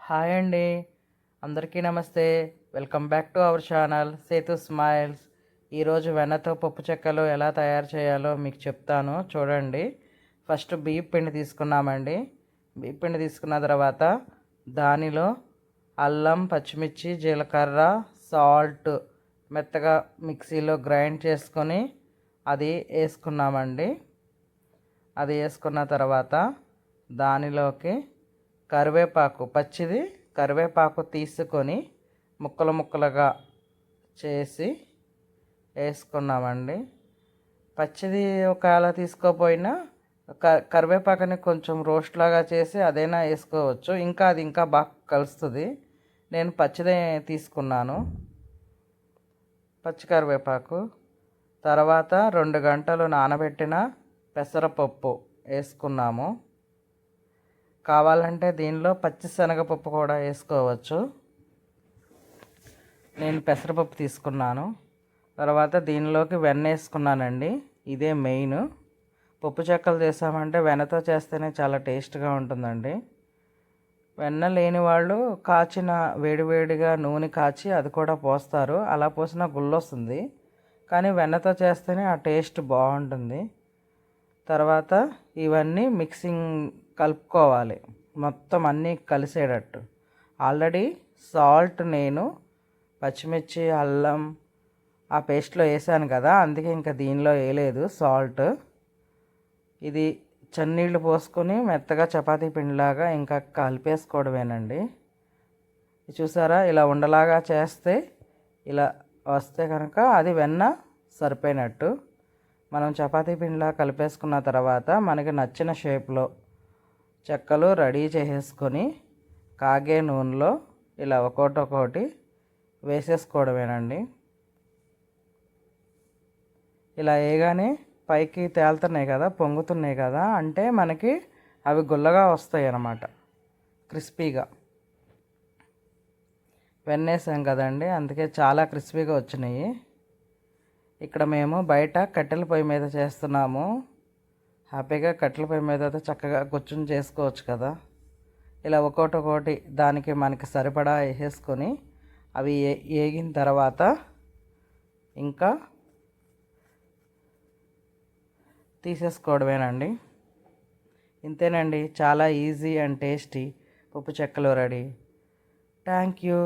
Hi అండి, అందరికీ నమస్తే. Welcome back to our channel Sethu smiles. ఈరోజు వెన్నతో పప్పు చెక్కలు ఎలా తయారు చేయాలో మీకు చెప్తాను, చూడండి. ఫస్ట్ బియ్యం పిండి తీసుకున్నామండి. బియ్యం పిండి తీసుకున్న తర్వాత దానిలో అల్లం, పచ్చిమిర్చి, జీలకర్ర, సాల్ట్ మెత్తగా మిక్సీలో గ్రైండ్ చేసుకొని అది వేసుకున్నామండి. అది వేసుకున్న తర్వాత దానిలోకి కరివేపాకు, పచ్చిది కరివేపాకు తీసుకొని ముక్కలు ముక్కలుగా చేసి వేసుకున్నామండి. పచ్చిది ఒకవేళ తీసుకోపోయినా కరివేపాకుని కొంచెం రోస్ట్ లాగా చేసి అదైనా వేసుకోవచ్చు, ఇంకా అది ఇంకా బాగా కలుస్తుంది. నేను పచ్చిదే తీసుకున్నాను, పచ్చి కరివేపాకు. తర్వాత 2 గంటలు నానబెట్టిన పెసరపప్పు వేసుకున్నాము. కావాలంటే దీనిలో పచ్చిశనగపప్పు కూడా వేసుకోవచ్చు. నేను పెసరపప్పు తీసుకున్నాను. తర్వాత దీనిలోకి వెన్న వేసుకున్నానండి. ఇదే మెయిన్. పప్పు చెక్కలు చేసామంటే వెన్నతో చేస్తేనే చాలా టేస్ట్గా ఉంటుందండి. వెన్న లేని వాళ్ళు కాచిన వేడివేడిగా నూనె కాచి అది కూడా పోస్తారు, అలా పోసిన గుల్లొస్తుంది. కానీ వెన్నతో చేస్తేనే ఆ టేస్ట్ బాగుంటుంది. తర్వాత ఇవన్నీ మిక్సింగ్ కలుపుకోవాలి, మొత్తం అన్నీ కలిసేటట్టు. ఆల్రెడీ సాల్ట్ నేను పచ్చిమిర్చి, అల్లం ఆ పేస్ట్లో వేసాను కదా, అందుకే ఇంకా దీనిలో వేయలేదు సాల్ట్. ఇది చన్నీళ్ళు పోసుకొని మెత్తగా చపాతీ పిండిలాగా ఇంకా కలిపేసుకోవడమేనండి. చూసారా, ఇలా ఉండలాగా చేస్తే ఇలా వస్తే కనుక అది వెన్న సరిపోయినట్టు. మనం చపాతీ పిండిలా కలిపేసుకున్న తర్వాత మనకి నచ్చిన షేప్లో చెక్కలు రెడీ చేసేసుకొని కాగే నూనెలో ఇలా ఒక్కొక్కటి వేసేసుకోవడమేనండి. ఇలా వేయగానే పైకి తేలుతున్నాయి కదా, పొంగుతున్నాయి కదా, అంటే మనకి అవి గుల్లగా వస్తాయి అన్నమాట, క్రిస్పీగా. వెన్నేసాం కదండి, అందుకే చాలా క్రిస్పీగా వచ్చినాయి. ఇక్కడ మేము బయట కట్టెల పొయ్యి మీద చేస్తున్నాము. హ్యాపీగా కట్టెల పొయ్యి మీద అయితే చక్కగా కూర్చుని చేసుకోవచ్చు కదా. ఇలా ఒక్కొక్కటి దానికి మనకి సరిపడా వేసేసుకొని అవి వేగిన తర్వాత ఇంకా తీసేసుకోవడమేనండి. ఇంతేనండి, చాలా ఈజీ అండ్ టేస్టీ పప్పు చెక్కలు రెడీ. Thank you.